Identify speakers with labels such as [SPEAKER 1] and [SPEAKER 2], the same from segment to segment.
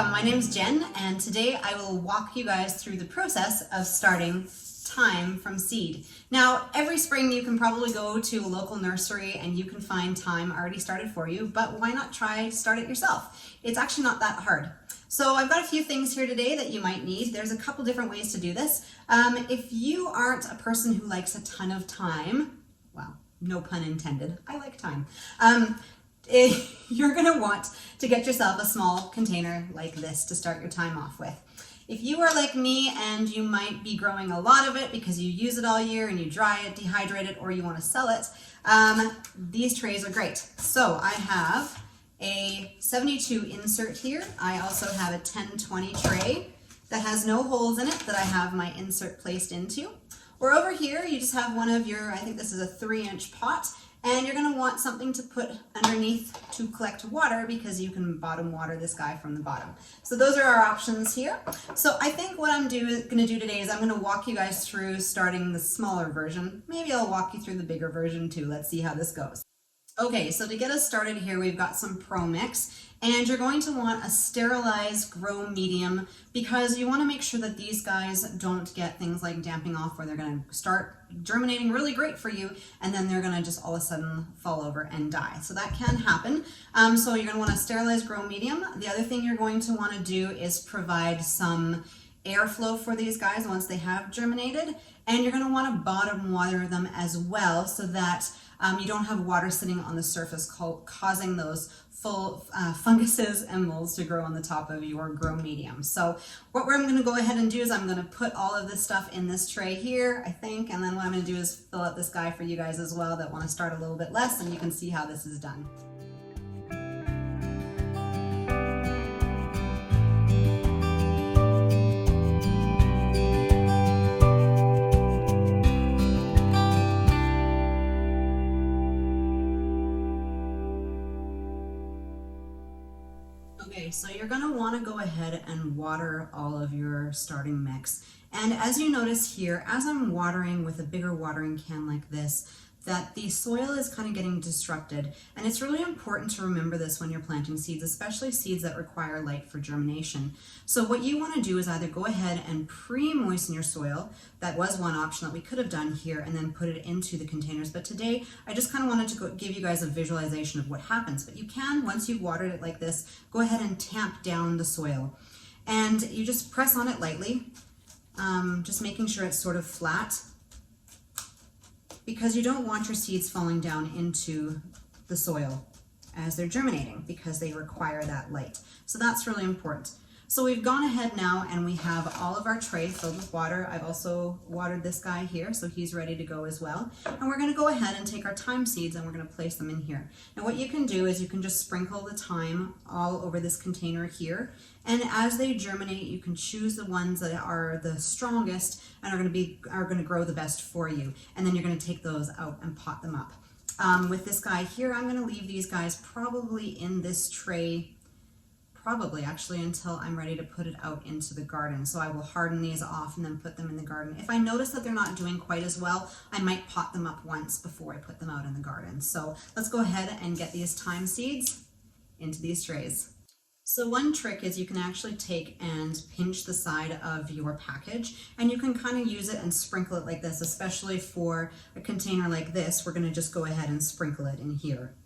[SPEAKER 1] Welcome, my name's Jen, and today I will walk you guys through the process of starting thyme from seed. Now, every spring you can probably go to a local nursery and you can find thyme already started for you, but why not start it yourself? It's actually not that hard. So I've got a few things here today that you might need. There's a couple different ways to do this. If you aren't a person who likes a ton of thyme, well, no pun intended, I like thyme. You're gonna want to get yourself a small container like this to start your thyme off with. If you are like me and you might be growing a lot of it because you use it all year and you dry it, dehydrate it, or you want to sell it, these trays are great. So I have a 72 insert here. I also have a 1020 tray that has no holes in it that I have my insert placed into. Or over here, you just have one of your, I think this is a 3-inch pot, and you're gonna want something to put underneath to collect water because you can bottom water this guy from the bottom. So those are our options here. So I think what I'm gonna do today is I'm gonna walk you guys through starting the smaller version. Maybe I'll walk you through the bigger version too. Let's see how this goes. Okay, so to get us started here, we've got some Promix, and you're going to want a sterilized grow medium because you want to make sure that these guys don't get things like damping off where they're going to start germinating really great for you and then they're going to just all of a sudden fall over and die. So that can happen. So you're going to want a sterilized grow medium. The other thing you're going to want to do is provide some airflow for these guys once they have germinated, and you're going to want to bottom water them as well so that you don't have water sitting on the surface causing those full funguses and molds to grow on the top of your grow medium. So what I'm going to go ahead and do is I'm going to put all of this stuff in this tray here, I think, and then what I'm going to do is fill out this guy for you guys as well that want to start a little bit less, and you can see how this is done. Okay, so you're going to want to go ahead and water all of your starting mix. And as you notice here, as I'm watering with a bigger watering can like this, that the soil is kind of getting disrupted. And it's really important to remember this when you're planting seeds, especially seeds that require light for germination. So what you want to do is either go ahead and pre-moisten your soil. That was one option that we could have done here, and then put it into the containers. But today, I just kind of wanted to give you guys a visualization of what happens. But you can, once you've watered it like this, go ahead and tamp down the soil. And you just press on it lightly, just making sure it's sort of flat, because you don't want your seeds falling down into the soil as they're germinating because they require that light. So that's really important. So we've gone ahead now and we have all of our tray filled with water. I've also watered this guy here, so he's ready to go as well. And we're going to go ahead and take our thyme seeds and we're going to place them in here. Now what you can do is you can just sprinkle the thyme all over this container here. And as they germinate, you can choose the ones that are the strongest and are going to grow the best for you. And then you're going to take those out and pot them up. With this guy here, I'm going to leave these guys probably in this tray actually until I'm ready to put it out into the garden. So I will harden these off and then put them in the garden. If I notice that they're not doing quite as well, I might pot them up once before I put them out in the garden. So let's go ahead and get these thyme seeds into these trays. So one trick is you can actually take and pinch the side of your package, and you can kind of use it and sprinkle it like this, especially for a container like this. We're going to just go ahead and sprinkle it in here.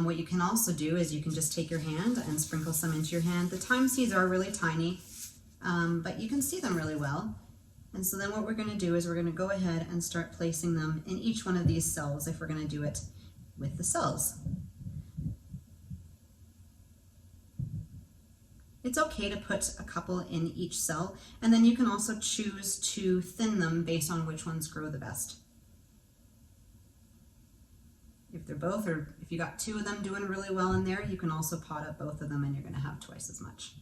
[SPEAKER 1] What you can also do is you can just take your hand and sprinkle some into your hand. The thyme seeds are really tiny, but you can see them really well. And so then what we're going to do is we're going to go ahead and start placing them in each one of these cells if we're going to do it with the cells. It's okay to put a couple in each cell, and then you can also choose to thin them based on which ones grow the best. If they're both, or if you got 2 of them doing really well in there, you can also pot up both of them and you're going to have twice as much.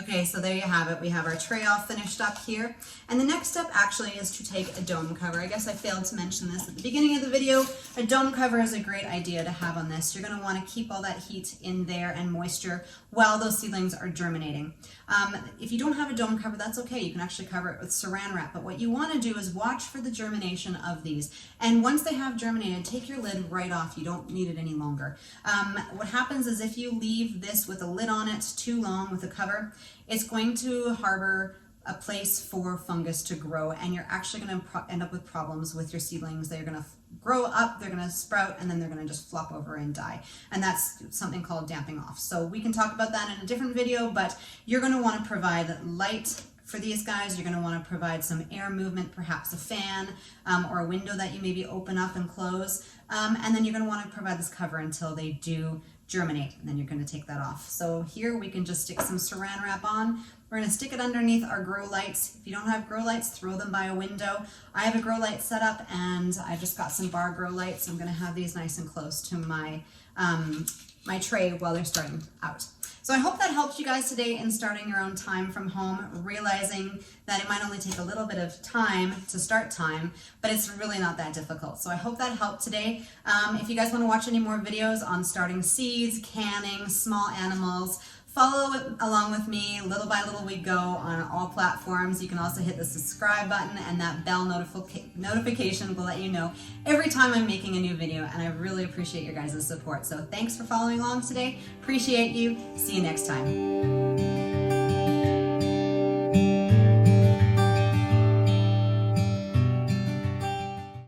[SPEAKER 1] Okay. Okay, so there you have it. We have our tray all finished up here. And the next step actually is to take a dome cover. I guess I failed to mention this at the beginning of the video. A dome cover is a great idea to have on this. You're gonna wanna keep all that heat in there and moisture while those seedlings are germinating. If you don't have a dome cover, that's okay. You can actually cover it with saran wrap. But what you wanna do is watch for the germination of these. And once they have germinated, take your lid right off. You don't need it any longer. What happens is if you leave this with a lid on it too long with a cover, it's going to harbor a place for fungus to grow, and you're actually going to end up with problems with your seedlings. They're going to grow up, they're going to sprout, and then they're going to just flop over and die. And that's something called damping off. So we can talk about that in a different video, but you're going to want to provide light for these guys. You're going to want to provide some air movement, perhaps a fan or a window that you maybe open up and close. And then you're going to want to provide this cover until they do germinate, and then you're going to take that off. So here we can just stick some saran wrap on. We're going to stick it underneath our grow lights. If you don't have grow lights, throw them by a window. I have a grow light set up, and I just got some bar grow lights. I'm going to have these nice and close to my my tray while they're starting out. So I hope that helped you guys today in starting your own thyme from home, realizing that it might only take a little bit of time to start thyme, but it's really not that difficult. So I hope that helped today. If you guys want to watch any more videos on starting seeds, canning, small animals, follow along with me. Little by little we go on all platforms. You can also hit the subscribe button, and that bell notification will let you know every time I'm making a new video, and I really appreciate your guys' support. So thanks for following along today. Appreciate you. See you next time.